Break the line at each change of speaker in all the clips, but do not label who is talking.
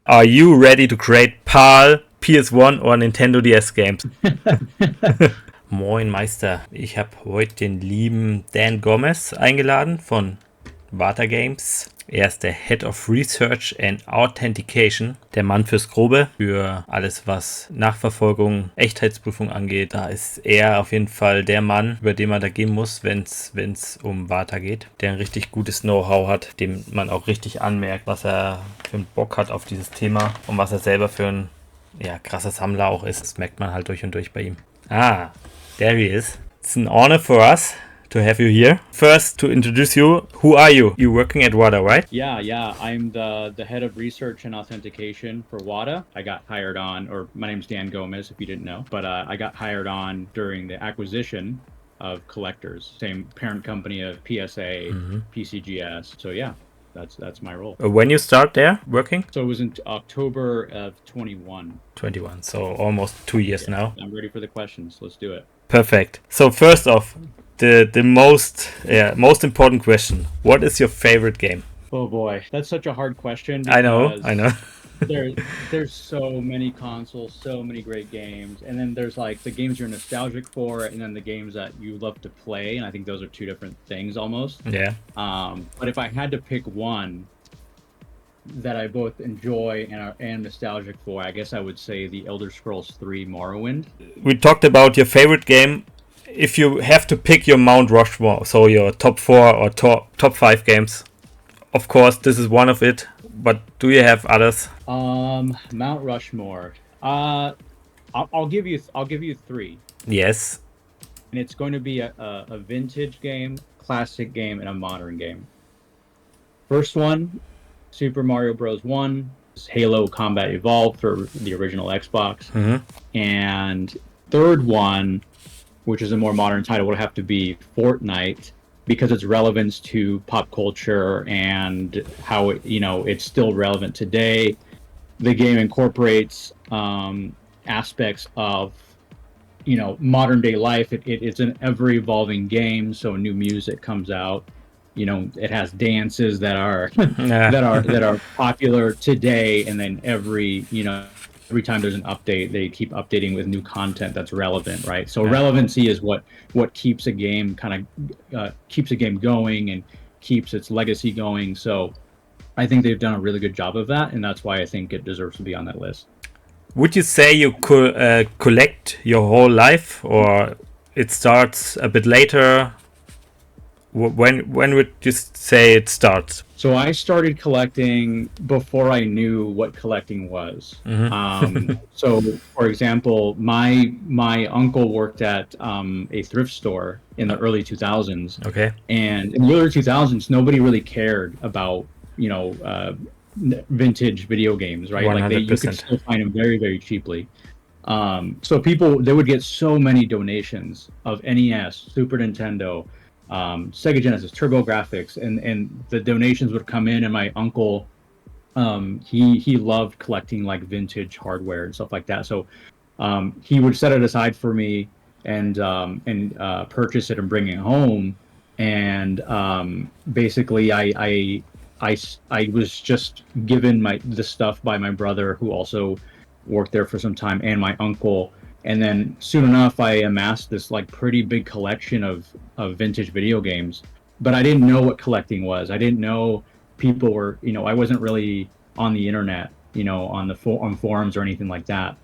Are you ready to create PAL, PS1 or Nintendo DS games? Moin Meister, ich habe heute den lieben Dan Gomez eingeladen von Wata Games. Er ist der Head of Research and Authentication, der Mann fürs Grobe, für alles, was Nachverfolgung, Echtheitsprüfung angeht. Da ist er auf jeden Fall der Mann, über den man da gehen muss, wenn es um Wata geht, der ein richtig gutes Know-how hat, dem man auch richtig anmerkt, was er für einen Bock hat auf dieses Thema und was er selber für ein krasser Sammler auch ist. Das merkt man halt durch und durch bei ihm. Ah, there he is. It's an honor for us to have you here. First, to introduce you, who are you? You're working at Wata, right?
Yeah. I'm the head of research and authentication for Wata. I got hired on, or my name's Dan Gomez, if you didn't know, but I got hired on during the acquisition of Collectors, same parent company of PSA, PCGS. So yeah, that's my role.
When you start there working?
So it was in October of 21.
21, so almost 2 years now.
I'm ready for the questions. Let's do it.
Perfect. So first off, the most important question. What is your favorite game?
Oh boy, that's such a hard question.
I know.
There's so many consoles, so many great games, and then there's like the games you're nostalgic for, and then the games that you love to play, and I think those are two different things almost.
Yeah.
But if I had to pick one that I both enjoy and am nostalgic for, I guess I would say the Elder Scrolls 3 Morrowind.
We talked about your favorite game. If you have to pick your Mount Rushmore, so your top 4 or top 5 games, of course this is one of it. But do you have others?
Mount Rushmore. I'll give you 3.
Yes.
And it's going to be a vintage game, classic game, and a modern game. First one, Super Mario Bros. 1, Halo Combat Evolved for the original Xbox. And third one, which is a more modern title, would have to be Fortnite, because its relevance to pop culture and how it's still relevant today. The game incorporates aspects of modern day life. It's an ever evolving game, so new music comes out. It has dances that are that are popular today, and then every time there's an update, they keep updating with new content that's relevant, right? So relevancy is what keeps a game keeps a game going and keeps its legacy going. So I think they've done a really good job of that, and that's why I think it deserves to be on that list.
Would you say you collect your whole life, or it starts a bit later? When would you say it starts?
So I started collecting before I knew what collecting was. So, for example, my uncle worked at a thrift store in the early 2000s.
Okay.
And in the early 2000s, nobody really cared about vintage video games, right?
100%.
Like you could still find them very, very cheaply. So they would get so many donations of NES, Super Nintendo, Sega Genesis, TurboGrafx, and the donations would come in, and my uncle, he loved collecting like vintage hardware and stuff like that. So he would set it aside for me and purchase it and bring it home. And basically, I was just given the stuff by my brother, who also worked there for some time, and my uncle. And then soon enough, I amassed this like pretty big collection of vintage video games. But I didn't know what collecting was. I didn't know people were, I wasn't really on the internet, on forums or anything like that.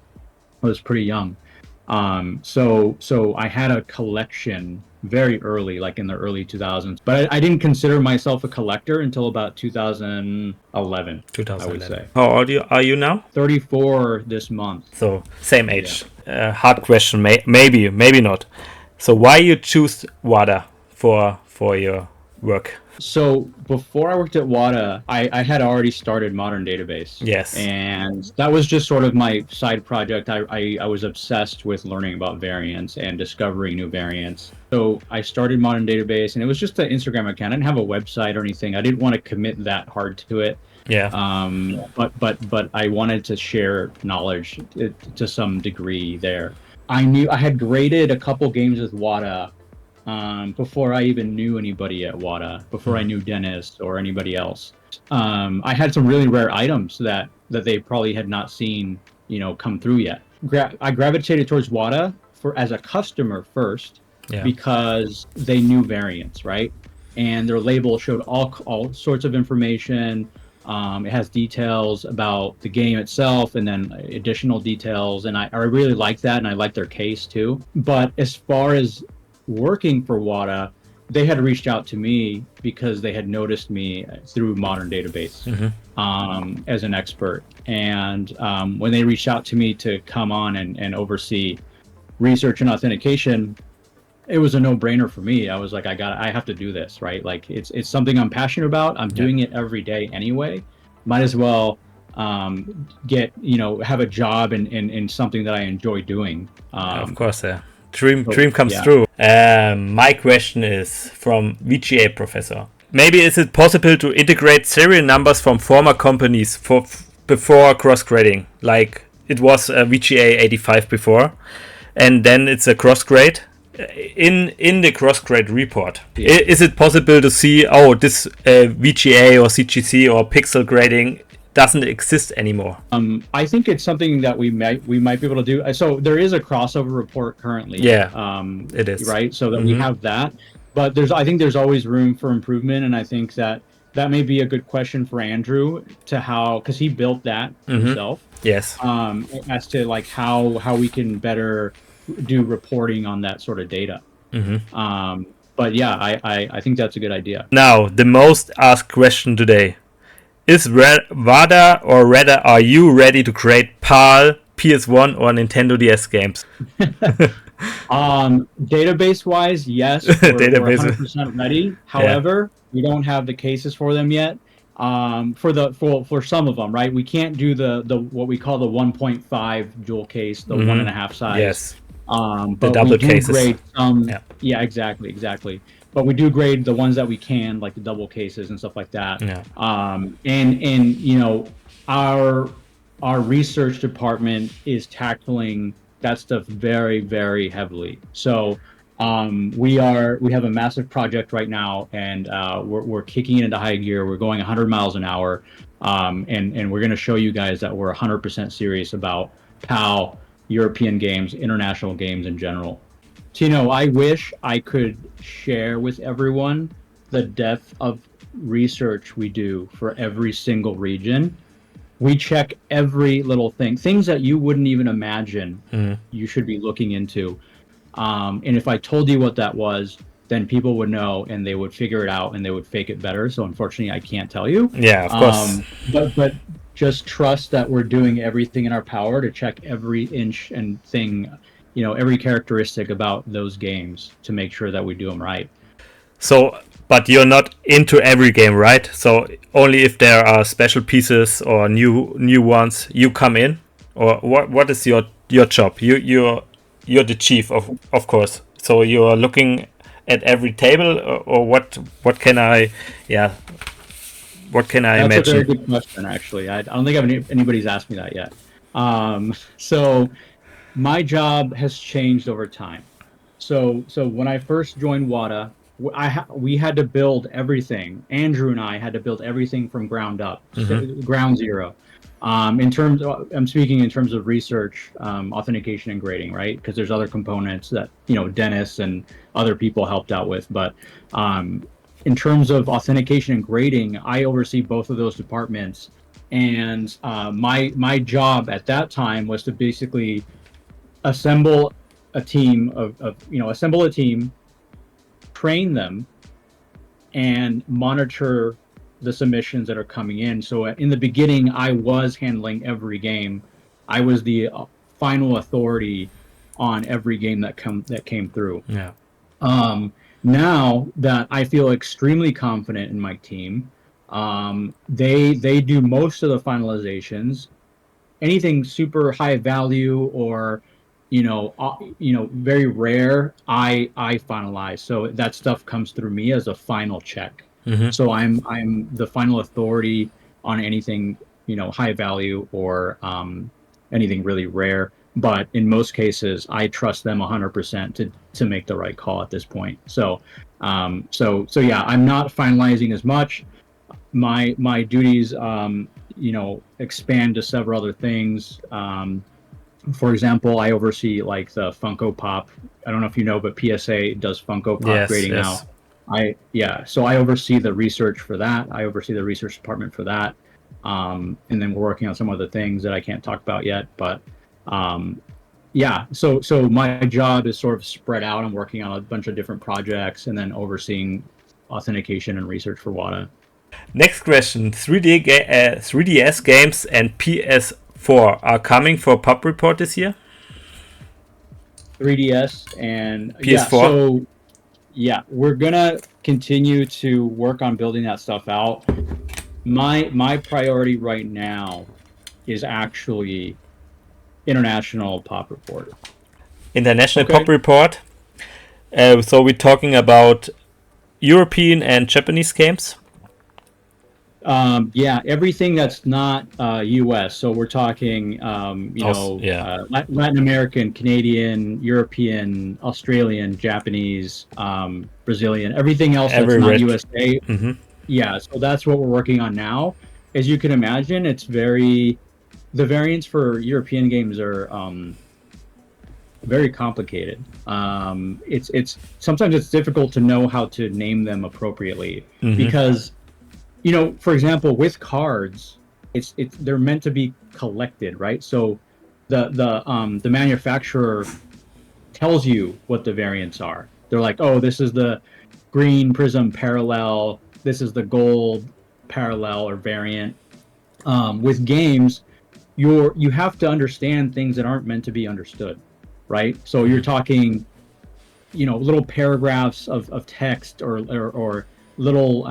I was pretty young. So I had a collection very early, like in the early 2000s. But I didn't consider myself a collector until about 2011.
2011.
I would say.
How old are you now?
34 this month.
So same age. Yeah. Hard question, maybe not. So why you choose Wata for your work?
So before I worked at Wata, I had already started Modern Database.
Yes.
And that was just sort of my side project. I was obsessed with learning about variants and discovering new variants. So I started Modern Database, and it was just an Instagram account. I didn't have a website or anything. I didn't want to commit that hard to it.
Yeah.
But I wanted to share knowledge to some degree there. I had graded a couple games with Wata before I even knew anybody at Wata, before I knew Dennis or anybody else. I had some really rare items that they probably had not seen, come through yet. I gravitated towards Wata as a customer first, because they knew variants, right? And their label showed all sorts of information. It has details about the game itself and then additional details. And I really like that. And I like their case too. But as far as working for Wata, they had reached out to me because they had noticed me through Modern Database as an expert. And when they reached out to me to come on and oversee research and authentication, it was a no-brainer for me. I was like, I have to do this, right? Like it's something I'm passionate about. I'm doing it every day anyway. Might as well have a job in something that I enjoy doing.
Of course, yeah. Dream comes true. My question is from VGA Professor. Maybe is it possible to integrate serial numbers from former companies before cross-grading? Like it was a VGA 85 before, and then it's a cross-grade. In the cross-grade report, is it possible to see, this VGA or CGC or pixel grading doesn't exist anymore?
I think it's something that we might be able to do. So there is a crossover report currently.
It is,
right. So that we have that, but I think there's always room for improvement, and I think that may be a good question for Andrew because he built that himself.
Yes.
As to like how we can better do reporting on that sort of data. But yeah, I think that's a good idea.
Now, the most asked question today. Is Wata or rather are you ready to create PAL, PS1 or Nintendo DS games?
Database wise, yes, we're 100% ready. However, we don't have the cases for them yet. For some of them, right? We can't do the what we call the 1.5 jewel case, the 1.5 size.
Yes.
But
the double
we do
cases.
Grade some. Yeah, exactly. But we do grade the ones that we can, like the double cases and stuff like that. And our research department is tackling that stuff very, very heavily. So we have a massive project right now, and we're kicking it into high gear. We're going 100 miles an hour, and we're going to show you guys that we're 100% serious about PAL, European games, international games in general. Tino, I wish I could share with everyone the depth of research we do for every single region. We check every little things that you wouldn't even imagine you should be looking into. And if I told you what that was, then people would know and they would figure it out and they would fake it better. So unfortunately, I can't tell you.
Yeah, of course.
But just trust that we're doing everything in our power to check every inch and thing, every characteristic about those games to make sure that we do them right.
So, but you're not into every game, right? So only if there are special pieces or new ones, you come in, or what is your job? You're the chief of course. So you are looking at every table, or what can I imagine?
That's a very good question, actually. I don't think anybody's asked me that yet. So my job has changed over time. So when I first joined Wata, we had to build everything. Andrew and I had to build everything from ground up, ground zero. I'm speaking in terms of research, authentication, and grading, right? Because there's other components that Dennis and other people helped out with. But in terms of authentication and grading, I oversee both of those departments. And my job at that time was to basically assemble a team train them, and monitor the submissions that are coming in. So in the beginning, I was handling every game. I was the final authority on every game that came through.
Yeah.
Now that I feel extremely confident in my team, they do most of the finalizations. Anything super high value or very rare, I finalize. So that stuff comes through me as a final check. So I'm the final authority on anything high value or anything really rare. But in most cases, I trust them 100% to make the right call at this point. So yeah, I'm not finalizing as much. my duties, expand to several other things. For example, I oversee like the Funko Pop. I don't know if you know, but PSA does Funko Pop
Yes,
grading now.
yes.
So I oversee the research for that. I oversee the research department for that. And then we're working on some other things that I can't talk about yet. But so my job is sort of spread out. I'm working on a bunch of different projects and then overseeing authentication and research for Wata.
Next question. 3DS games and PS4 are coming for Pop Report this year?
3DS and
PS4?
we're gonna continue to work on building that stuff out. My priority right now is actually international Pop Report.
International
Okay.
Pop Report. So we're talking about European and Japanese games?
Everything that's not U.S. So we're talking, Latin American, Canadian, European, Australian, Japanese, Brazilian, everything else that's not USA.
Mm-hmm.
Yeah, so that's what we're working on now. As you can imagine, the variants for European games are very complicated. It's sometimes it's difficult to know how to name them appropriately because for example, with cards, they're meant to be collected, right? So the manufacturer tells you what the variants are. They're like, oh, this is the green prism parallel, this is the gold parallel or variant. With games, you have to understand things that aren't meant to be understood, right? So you're talking, little paragraphs of text or little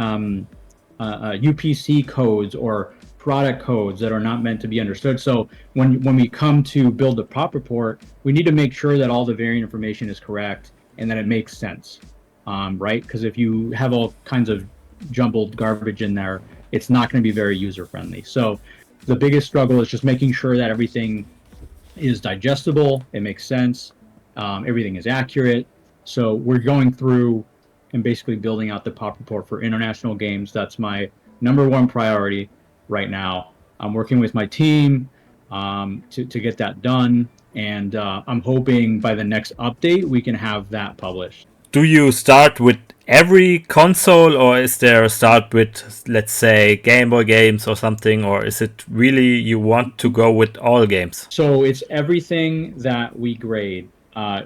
UPC codes or product codes that are not meant to be understood. So when we come to build a pop report, we need to make sure that all the variant information is correct and that it makes sense, right? Because if you have all kinds of jumbled garbage in there, it's not going to be very user friendly. So the biggest struggle is just making sure that everything is digestible, it makes sense, everything is accurate. So we're going through and basically building out the pop report for international games. That's my number one priority right now. I'm working with my team to get that done, and I'm hoping by the next update we can have that published.
Do you start with every console, or is there a start with, let's say, Game Boy games or something, or is it really you want to go with all games?
So it's everything that we grade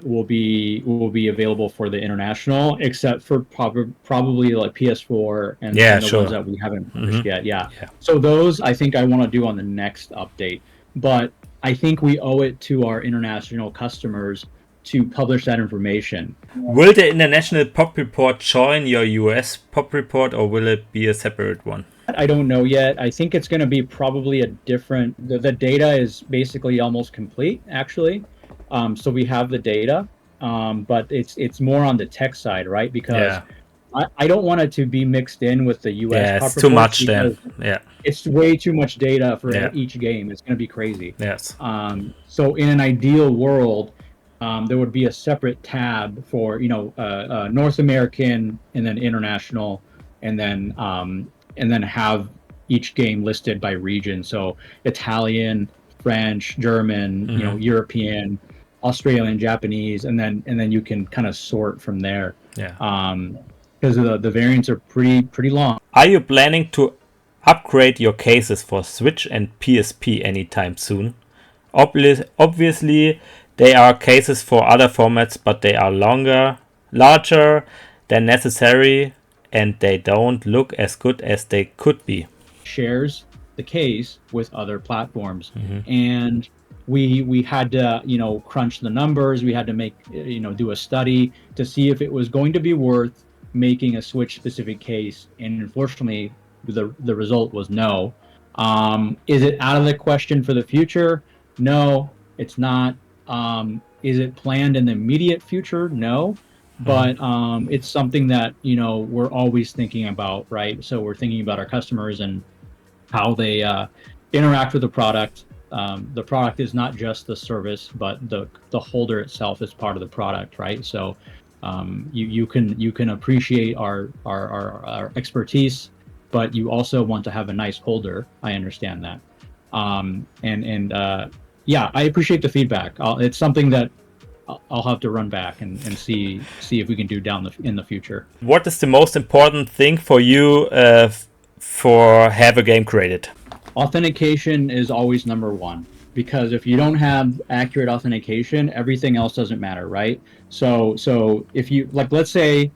will be available for the international, except for probably like PS4 and the ones that we haven't published yet. Yeah. So those I think I want to do on the next update, but I think we owe it to our international customers to publish that information.
Will the international pop report join your US pop report, or will it be a separate one?
I don't know yet. I think it's going to be probably a different. The data is basically almost complete, actually. So we have the data, but it's more on the tech side, right? Because I don't want it to be mixed in with the US.
Yeah, it's too much then. Yeah,
it's way too much data for each game. It's going to be crazy.
Yes.
So in an ideal world, there would be a separate tab for North American and then international, and then have each game listed by region. So Italian, French, German, European, Australian, Japanese, and then you can kind of sort from there.
Yeah.
Because the variants are pretty long.
Are you planning to upgrade your cases for Switch and PSP anytime soon? Obviously, they are cases for other formats, but they are larger than necessary, and they don't look as good as they could be.
Shares the case with other platforms, and we had to crunch the numbers. We had to make do a study to see if it was going to be worth making a Switch specific case, and unfortunately the result was no. Is it out of the question for the future? No, it's not. Is it planned in the immediate future? No, but it's something that we're always thinking about, right? So we're thinking about our customers and how they interact with the product. The product is not just the service, but the holder itself is part of the product, right? So you can appreciate our expertise, but you also want to have a nice holder. I understand that. Yeah, I appreciate the feedback. It's something that I'll have to run back and see if we can do in the future.
What is the most important thing for you for have a game created?
Authentication is always number one, because if you don't have accurate authentication, everything else doesn't matter, right? So if you, like, let's say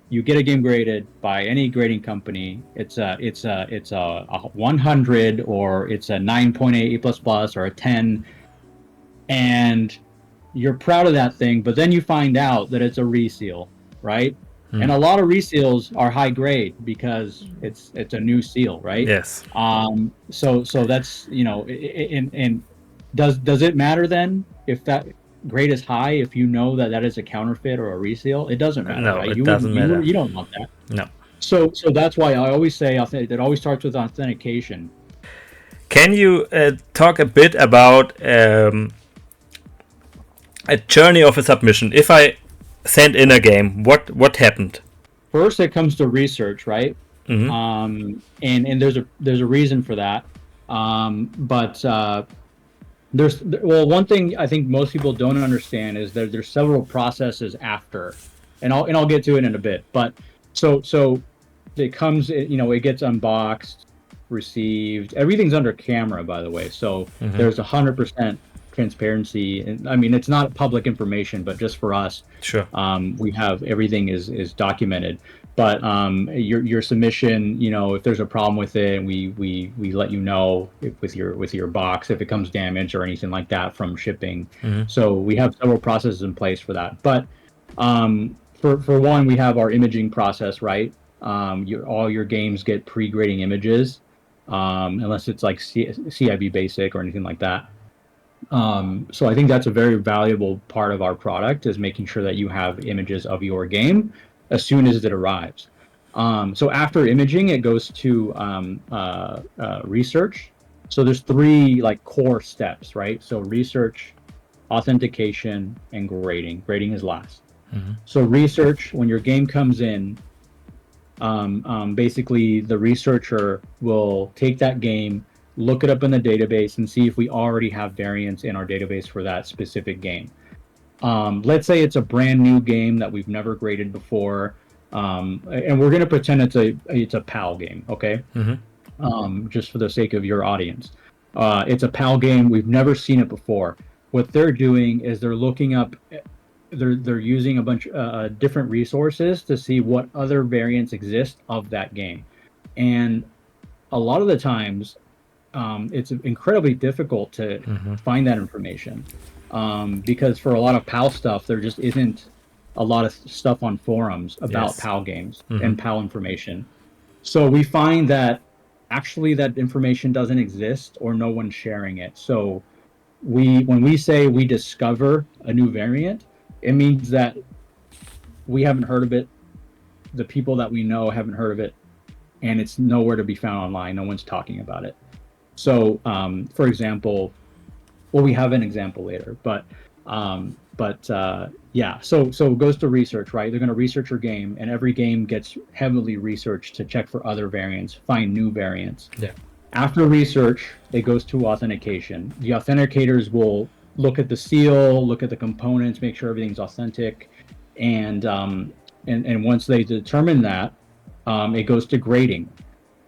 you get a game graded by any grading company, it's a 100, or it's a 9.8 A++ or a 10, and you're proud of that thing, but then you find out that it's a reseal, right? And a lot of reseals are high grade because it's a new seal, right?
Yes.
So that's, and does it matter then if that grade is high, if you know that is a counterfeit or a reseal? It doesn't matter,
No,
right?
it doesn't matter.
You don't want that.
No.
So that's why I always say it always starts with authentication.
Can you talk a bit about a journey of a submission? If I send in a game, what happened?
First, it comes to research, right?
Mm-hmm.
And there's a reason for that. One thing I think most people don't understand is that there's several processes after, and I'll get to it in a bit. But so it comes, it gets unboxed, received. Everything's under camera, by the way. So there's 100% transparency, and I mean, it's not public information, but just for us,
sure,
we have everything is documented. But your submission, if there's a problem with it, we let you know with your box if it comes damaged or anything like that from shipping. So we have several processes in place for that. But for one, we have our imaging process, right? All your games get pre-grading images, unless it's like CIB Basic or anything like that. So I think that's a very valuable part of our product, is making sure that you have images of your game as soon as it arrives. So after imaging, it goes to research. So there's three core steps, right? So research, authentication, and grading. Grading is last. So research, when your game comes in, basically the researcher will take that game, look it up in the database, and see if we already have variants in our database for that specific game. Let's say it's a brand new game that we've never graded before, and we're going to pretend it's a PAL game, okay? Just for the sake of your audience. It's a PAL game. We've never seen it before. What they're doing is they're looking up, they're using a bunch of different resources to see what other variants exist of that game. And a lot of the times, it's incredibly difficult to find that information, because for a lot of PAL stuff, there just isn't a lot of stuff on forums about PAL games and PAL information. So we find that actually that information doesn't exist, or no one's sharing it. So when we say we discover a new variant, it means that we haven't heard of it. The people that we know haven't heard of it, and it's nowhere to be found online. No one's talking about it. So, for example, well, we have an example later, yeah. So it goes to research, right? They're going to research your game, and every game gets heavily researched to check for other variants, find new variants.
Yeah.
After research, it goes to authentication. The authenticators will look at the seal, look at the components, make sure everything's authentic, and once they determine that, it goes to grading.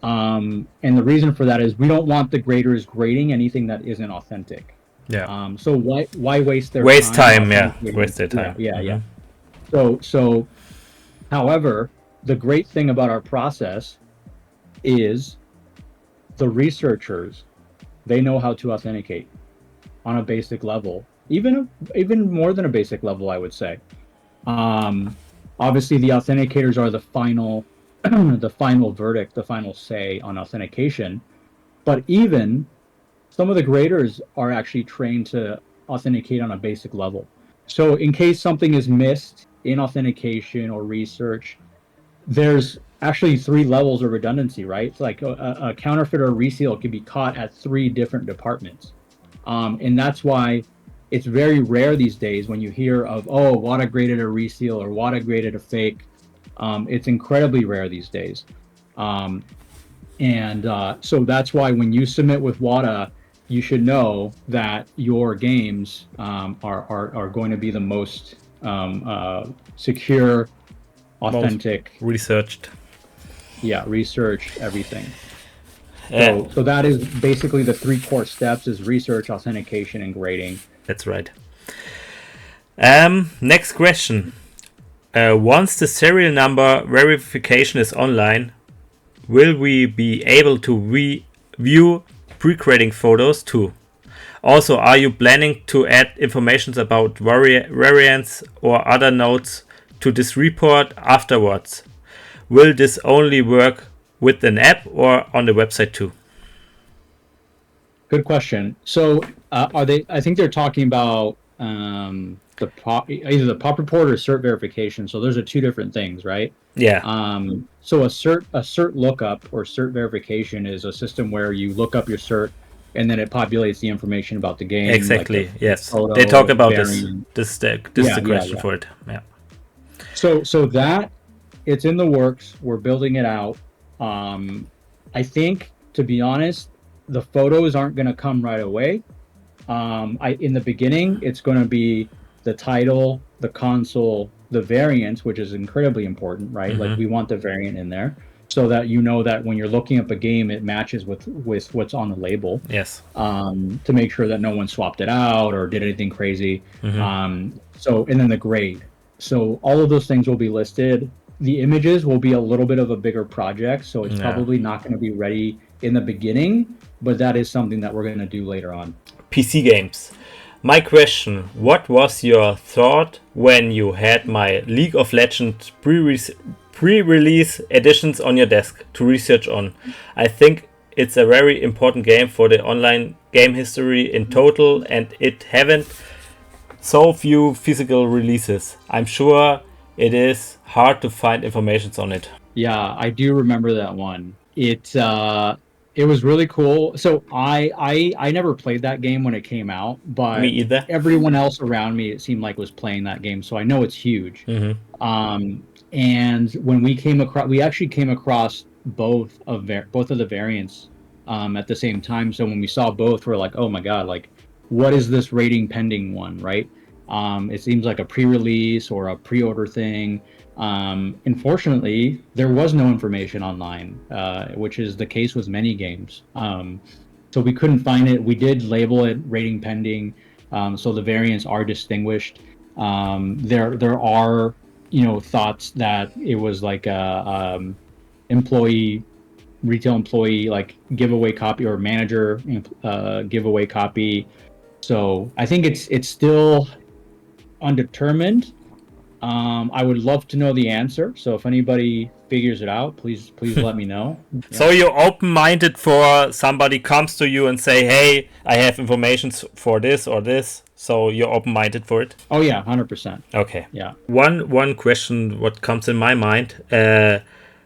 And the reason for that is we don't want the graders grading anything that isn't authentic.
Yeah.
So why waste their
time? Waste their time.
Yeah. So, however, the great thing about our process is the researchers, they know how to authenticate on a basic level, even more than a basic level, I would say. Obviously, the authenticators are the final verdict, the final say on authentication. But even some of the graders are actually trained to authenticate on a basic level. So in case something is missed in authentication or research, there's actually 3 levels of redundancy, right? It's like a counterfeit or reseal can be caught at 3 different departments. And that's why it's very rare these days when you hear of, Wata graded a reseal or Wata graded a fake. It's incredibly rare these days. And so that's why when you submit with Wata, you should know that your games are going to be the most secure,
Most
authentic,
researched.
researched everything.
Uh,
So that is basically the three core steps: is research, authentication, and grading.
that's right. Next question. Once the serial number verification is online, will we be able to view pre-grading photos too? Also, are you planning to add information about variants or other notes to this report afterwards? Will this only work with an app or on the website too?
Good question. So are they? I think they're talking about either the pop report or cert verification. So those are two different things, right?
Yeah,
So a cert lookup or cert verification is a system where you look up your cert and then it populates the information about the game, like the
exactly. Yes, they talk
photo,
about this.
variant.
This is
Yeah,
the
yeah,
question
yeah.
for it. Yeah.
So that it's in the works. We're building it out. I think, to be honest, the photos aren't going to come right away. I in the beginning, it's going to be the title, the console, the variant, which is incredibly important, right? Like we want the variant in there so that you know that when you're looking up a game, it matches with what's on the label.
Yes.
To make sure that no one swapped it out or did anything crazy. So and then the grade. So all of those things will be listed. The images will be a little bit of a bigger project, so it's
Yeah.
probably not going to be ready in the beginning, but that is something that we're going to do later on.
PC games. My question: what was your thought when you had my League of Legends pre-release editions on your desk to research on? I think it's a very important game for the online game history in total, and it haven't so few physical releases. I'm sure it is hard to find information on it.
Yeah, I do remember that one. It was really cool. So I never played that game when it came out,
Me
but
either.
everyone else around me, it seemed like, was playing that game, so I know it's huge. And when we actually came across both of the variants at the same time. So when we saw both, we're like, oh my god, like what is this rating pending one, right? It seems like a pre-release or a pre-order thing. Unfortunately, there was no information online, which is the case with many games. So we couldn't find it. We did label it rating pending, so the variants are distinguished. There are thoughts that it was like a employee retail employee like giveaway copy or manager giveaway copy. So I think it's still undetermined. I would love to know the answer. So if anybody figures it out, please let me know.
So you're open-minded for somebody comes to you and say, "Hey, I have information for this or this." So you're open-minded for it.
Oh yeah, 100%.
Okay.
Yeah.
One question what comes in my mind.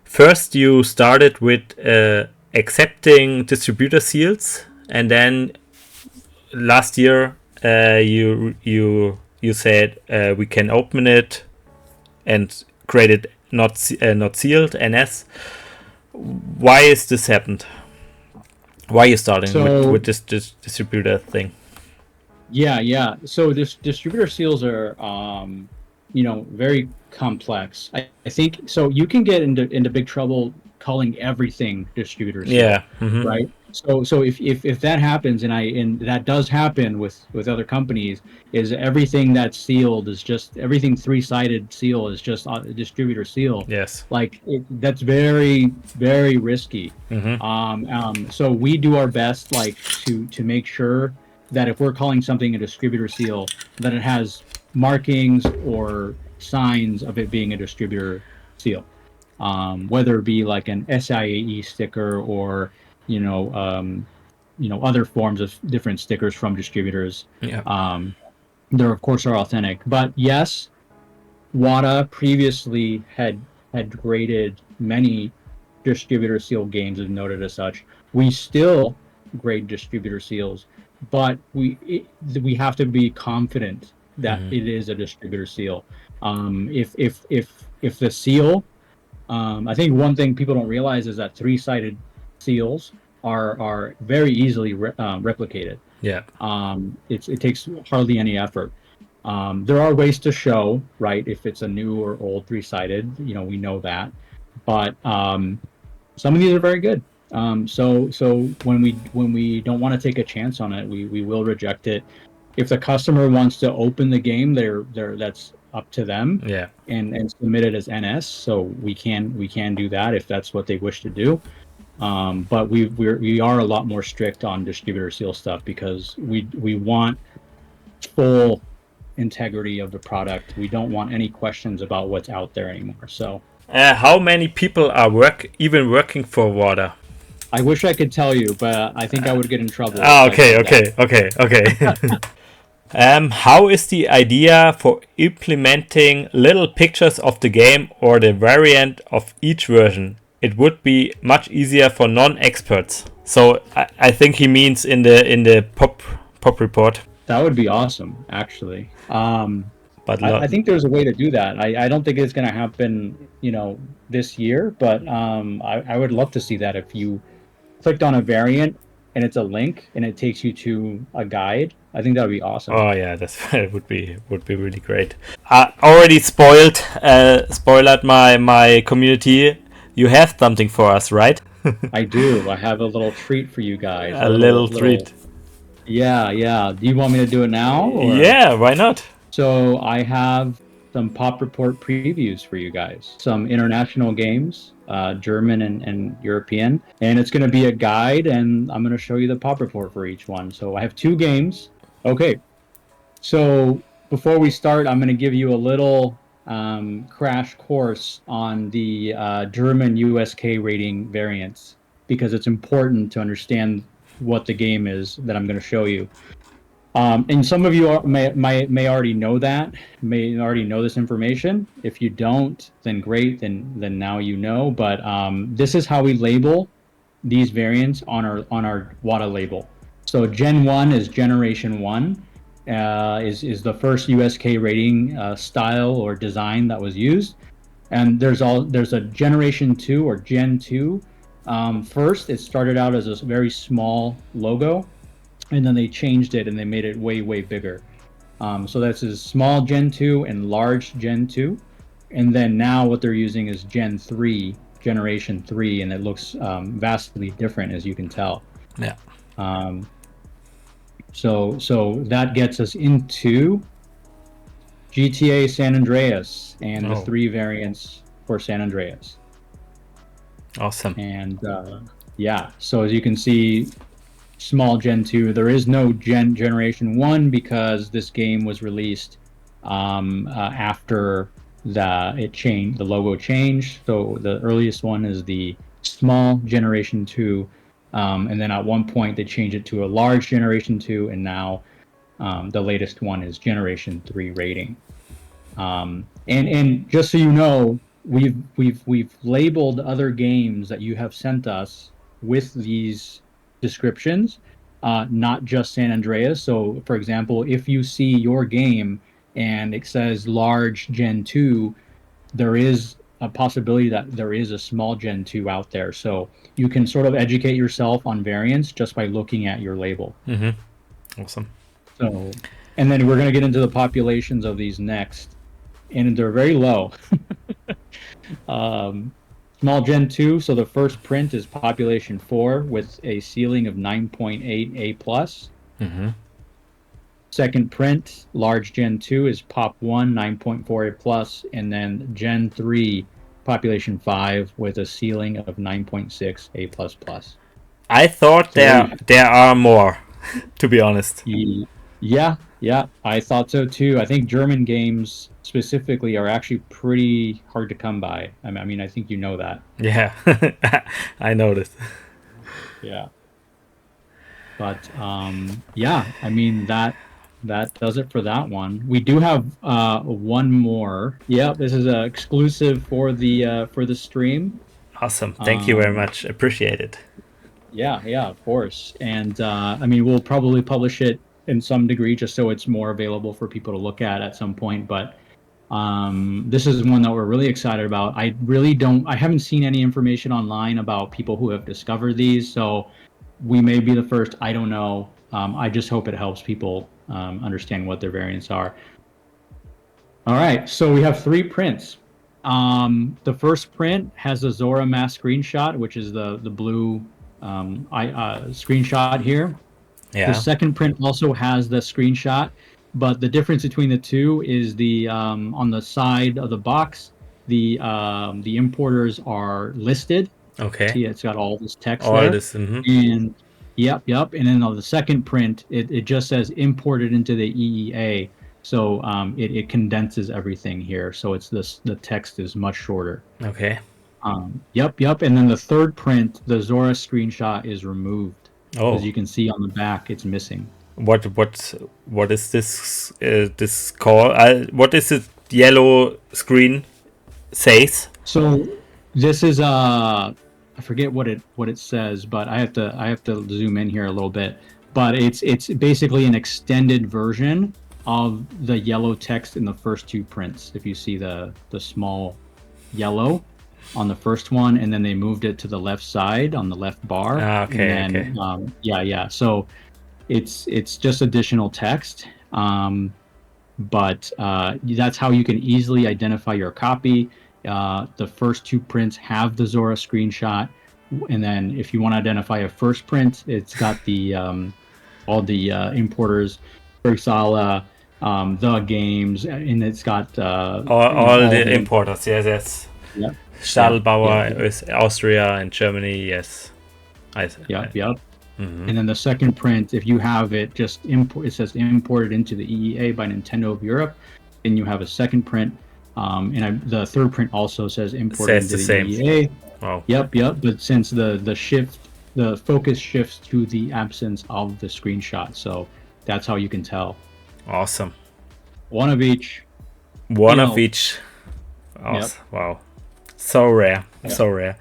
First, you started with accepting distributor seals, and then last year you said we can open it and create it not sealed NS. Why is this happened? Why are you starting with this distributor thing?
Yeah. So this distributor seals are very complex. I think so. You can get into big trouble calling everything distributor seal.
Yeah.
Right. So if that happens, and that does happen with other companies, is everything that's sealed is just everything three-sided seal is just a distributor seal.
Yes.
Like that's very, very risky. So we do our best, like to make sure that if we're calling something a distributor seal, that it has markings or signs of it being a distributor seal, whether it be like an SIAE sticker or other forms of different stickers from distributors.
Yeah.
There of course are authentic, but yes, Wata previously had graded many distributor seal games as noted as such. We still grade distributor seals, but we have to be confident that it is a distributor seal. If the seal, I think one thing people don't realize is that three-sided seals are very easily replicated.
Yeah.
It takes hardly any effort. There are ways to show, right, if it's a new or old three-sided, we know that. But some of these are very good. So when we don't want to take a chance on it, we will reject it. If the customer wants to open the game, that's up to them.
Yeah.
And submit it as NS. So we can do that if that's what they wish to do. But we are a lot more strict on distributor seal stuff because we want full integrity of the product. We don't want any questions about what's out there anymore. So
How many people are working for Wata?
I wish I could tell you, but I think I would get in trouble.
Okay. How is the idea for implementing little pictures of the game or the variant of each version? It would be much easier for non-experts. So I think he means in the pop report.
That would be awesome, actually.
But
I think there's a way to do that. I don't think it's going to happen, this year, but I would love to see that if you clicked on a variant and it's a link and it takes you to a guide. I think that would be awesome.
Oh yeah, that would be really great. I already spoiled my community. You have something for us, right?
I do. I have a little treat for you guys.
A little treat.
Yeah. Do you want me to do it now? Or?
Yeah, why not?
So I have some Pop Report previews for you guys. Some international games, German and European. And it's going to be a guide, and I'm going to show you the Pop Report for each one. So I have 2 games. Okay. So before we start, I'm going to give you a little crash course on the German USK rating variants, because it's important to understand what the game is that I'm going to show you. And some of you may already know that, may already know this information. If you don't, then great, then now you know. But this is how we label these variants on our Wata label. So Gen 1 is Generation 1. Is the first USK rating style or design that was used, and there's a Generation 2 or Gen 2. First, it started out as a very small logo, and then they changed it and they made it way bigger. So that's a small Gen 2 and large Gen 2, and then now what they're using is Gen 3, Generation 3, and it looks vastly different, as you can tell.
Yeah.
So that gets us into GTA San Andreas and the 3 variants for San Andreas.
Awesome.
And so as you can see, small Gen 2. There is no Generation 1 because this game was released after the logo changed. So the earliest one is the small Generation 2. And then at one point they changed it to a large Generation 2, and now the latest one is Generation 3 rating. And just so you know, we've labeled other games that you have sent us with these descriptions, not just San Andreas. So, for example, if you see your game and it says large Gen 2, there is a possibility that there is a small Gen 2 out there. So you can sort of educate yourself on variants just by looking at your label.
Mm-hmm. Awesome.
So, and then we're going to get into the populations of these next, and they're very low. Small Gen 2, so the first print is population 4 with a ceiling of 9.8 A+.
Mm-hmm.
Second print, large Gen 2, is Pop 1, 9.4 A+, and then Gen 3, population 5, with a ceiling of 9.6 A++.
I thought there are more, to be honest.
Yeah, I thought so too. I think German games specifically are actually pretty hard to come by. I mean, I think you know that.
Yeah, I noticed.
Yeah. But I mean that does it for that one. We do have one more. Yeah, this is exclusive for the stream.
Awesome. Thank you very much. Appreciate it.
Yeah, of course. And I mean, we'll probably publish it in some degree just so it's more available for people to look at some point. But This is one that we're really excited about. I haven't seen any information online about people who have discovered these, so we may be the first. I don't know. I just hope it helps people understand what their variants are. All right, so we have 3 prints. The first print has a Zora mask screenshot, which is the blue screenshot here. The second print also has the screenshot, but the difference between the two is the on the side of the box, the importers are listed.
Okay.
See, it's got all this text
All
there.
this.
And yep. And then on the second print, it just says imported into the EEA. So it condenses everything here. So it's the text is much shorter.
Okay.
Yep. And then the third print, the Zora screenshot is removed.
Oh.
As you can see on the back, it's missing.
What is this this called? What is it? Yellow screen says.
So this is I forget what it says, but I have to zoom in here a little bit. But it's basically an extended version of the yellow text in the first 2 prints. If you see the small yellow on the first one, and then they moved it to the left side on the left bar.
Okay.
And then,
okay.
Yeah. So it's just additional text. But that's how you can easily identify your copy. The first 2 prints have the Zora screenshot, and then if you want to identify a first print, it's got the all the importers, Bergsala, the games, and it's got
all the importers. Yes.
Yep.
Stahlbauer is Austria and Germany. Yes.
Yep. And then the second print, if you have it just it says imported into the EEA by Nintendo of Europe, and you have a second print. The third print also says imported into the EEA.
Wow.
Yep. But since the focus shifts to the absence of the screenshot, so that's how you can tell.
Awesome.
One of each.
Of each. Awesome. Yep. Wow. So rare.
Yep.
So rare.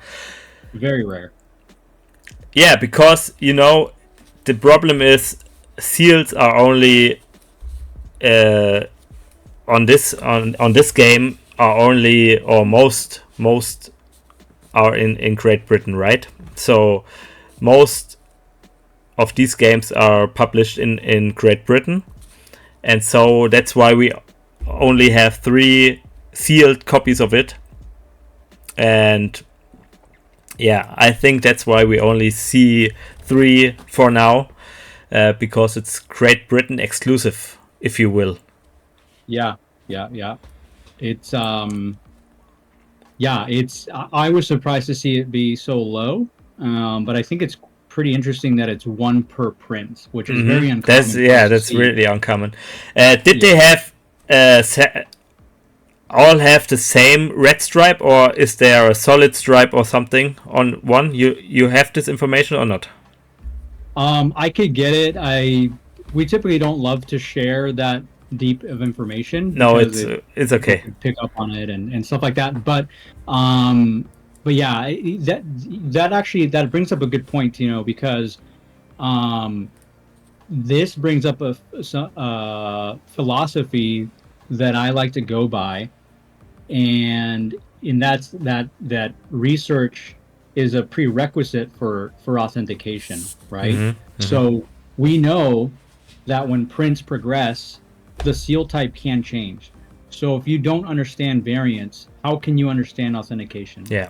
Very rare.
Yeah, because the problem is seals are only on this game are only, or most are in Great Britain, right? So most of these games are published in Great Britain, and so that's why we only have 3 sealed copies of it. And yeah, I think that's why we only see 3 for now, because it's Great Britain exclusive, if you will.
Yeah. It's I was surprised to see it be so low, but I think it's pretty interesting that it's 1 per print, which is very uncommon.
That's really uncommon. Did they have all have the same red stripe, or is there a solid stripe or something on one? You have this information or not?
I could get it. We typically don't love to share that deep of information.
No, it's okay.
Pick up on it and stuff like that. But yeah, that brings up a good point, because this brings up a philosophy that I like to go by, and that's that research is a prerequisite for authentication, right? Mm-hmm. So we know that when prints progress, the seal type can change. So if you don't understand variants, how can you understand authentication?
Yeah,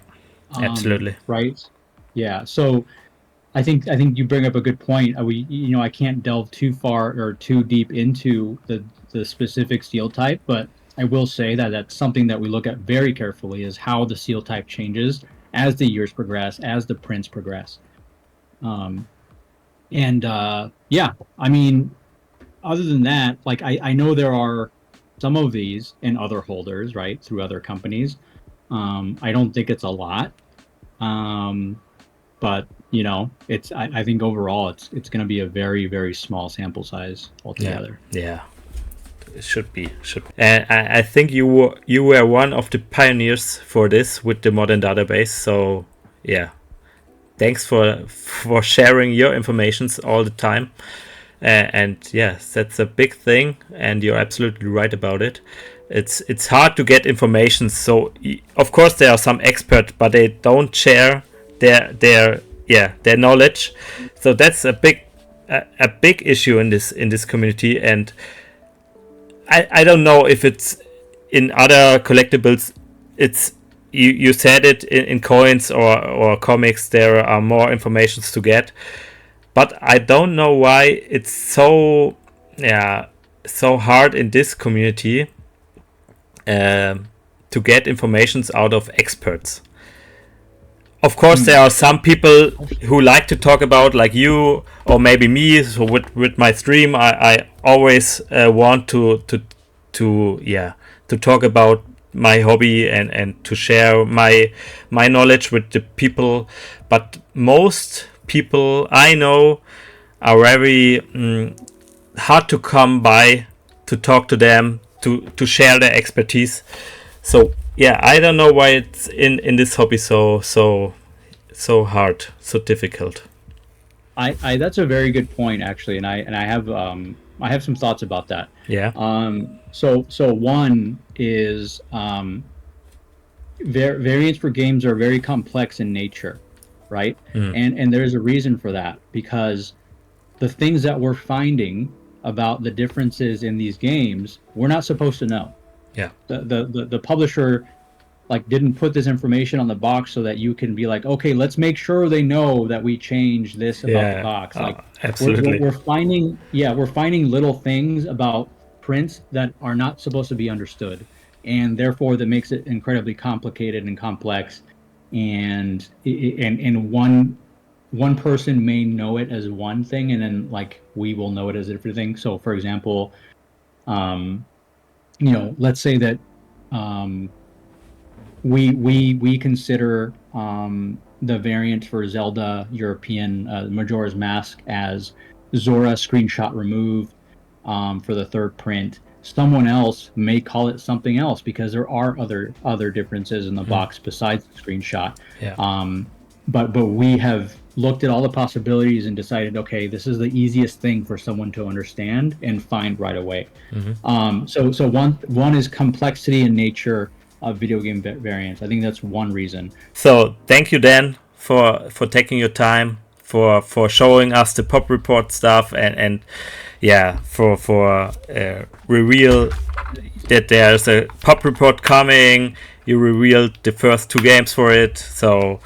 absolutely.
Right? Yeah. So I think you bring up a good point. I can't delve too far or too deep into the specific seal type, but I will say that that's something that we look at very carefully, is how the seal type changes as the years progress, as the prints progress. Yeah, I mean, other than that, like I know there are some of these in other holders, right, through other companies. I don't think it's a lot, but it's I think overall it's going to be a very, very small sample size altogether.
Yeah. It should be. And I think you were one of the pioneers for this with the modern database. So yeah, thanks for sharing your informations all the time. And yes, that's a big thing, and you're absolutely right about it. it's hard to get information. So of course there are some experts, but they don't share their knowledge. So that's a big issue in this community. And I don't know if it's in other collectibles. It's you said it in coins or comics. There are more informations to get, but I don't know why it's so hard in this community to get informations out of experts. Of course, there are some people who like to talk about, like you or maybe me. So with my stream, I always want to talk about my hobby and to share my knowledge with the people. But most people I know are very hard to come by, to talk to them, to share their expertise. So yeah, I don't know why it's in this hobby so hard, so difficult.
I that's a very good point, actually, and I have some thoughts about that.
Yeah.
So one is variants for games are very complex in nature, right? And there's a reason for that, because the things that we're finding about the differences in these games, we're not supposed to know.
Yeah.
The publisher didn't put this information on the box so that you can be like, okay, let's make sure they know that we changed this about the box.
Absolutely.
We're finding little things about prints that are not supposed to be understood, and therefore that makes it incredibly complicated and complex. And one person may know it as one thing, and then we will know it as a different thing. So, for example, let's say that we consider the variant for Zelda European Majora's Mask as Zora screenshot removed for the third print. Someone else may call it something else because there are other differences in the box besides the screenshot.
Yeah.
But we have looked at all the possibilities and decided, okay, this is the easiest thing for someone to understand and find right away. So one is complexity in nature of video game variants. I think that's one reason.
So thank you, Dan, for taking your time, for showing us the pop report stuff, and for reveal that there's a pop report coming. You revealed the first 2 games for it, so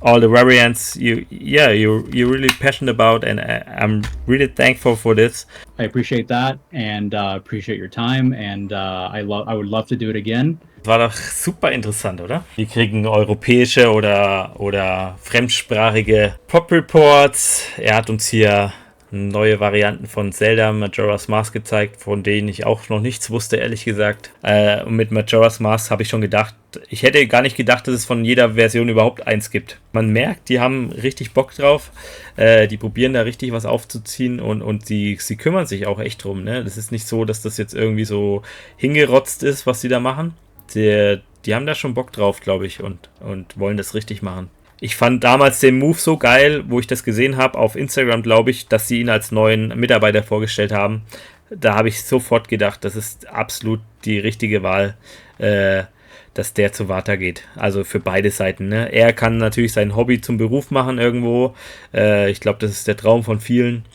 all the variants you're really passionate about, and I'm really thankful for this.
I appreciate that, and appreciate your time, and I would love to do it again.
War doch super interessant, oder? Wir kriegen europäische oder fremdsprachige Pop-Reports. Er hat uns hier neue Varianten von Zelda Majora's Mask gezeigt, von denen ich auch noch nichts wusste, ehrlich gesagt. Und mit Majora's Mask habe ich schon gedacht, ich hätte gar nicht gedacht, dass es von jeder Version überhaupt eins gibt. Man merkt, die haben richtig Bock drauf. Die probieren da richtig was aufzuziehen und sie kümmern sich auch echt drum. Ne? Das ist nicht so, dass das jetzt irgendwie so hingerotzt ist, was sie da machen. Die haben da schon Bock drauf, glaube ich, und wollen das richtig machen. Ich fand damals den Move so geil, wo ich das gesehen habe auf Instagram, glaube ich, dass sie ihn als neuen Mitarbeiter vorgestellt haben. Da habe ich sofort gedacht, das ist absolut die richtige Wahl, dass der zu Wata geht. Also für beide Seiten. Ne? Er kann natürlich sein Hobby zum Beruf machen irgendwo. Ich glaube, das ist der Traum von vielen.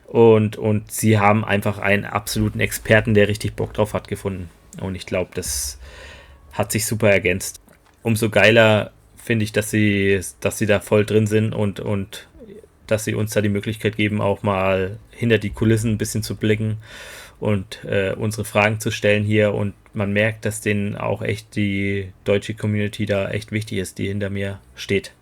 Und sie haben einfach einen absoluten Experten, der richtig Bock drauf hat, gefunden. Und ich glaube, das hat sich super ergänzt. Umso geiler finde ich, dass sie da voll drin sind und dass sie uns da die Möglichkeit geben, auch mal hinter die Kulissen ein bisschen zu blicken und unsere Fragen zu stellen hier. Und man merkt, dass denen auch echt die deutsche Community da echt wichtig ist, die hinter mir steht.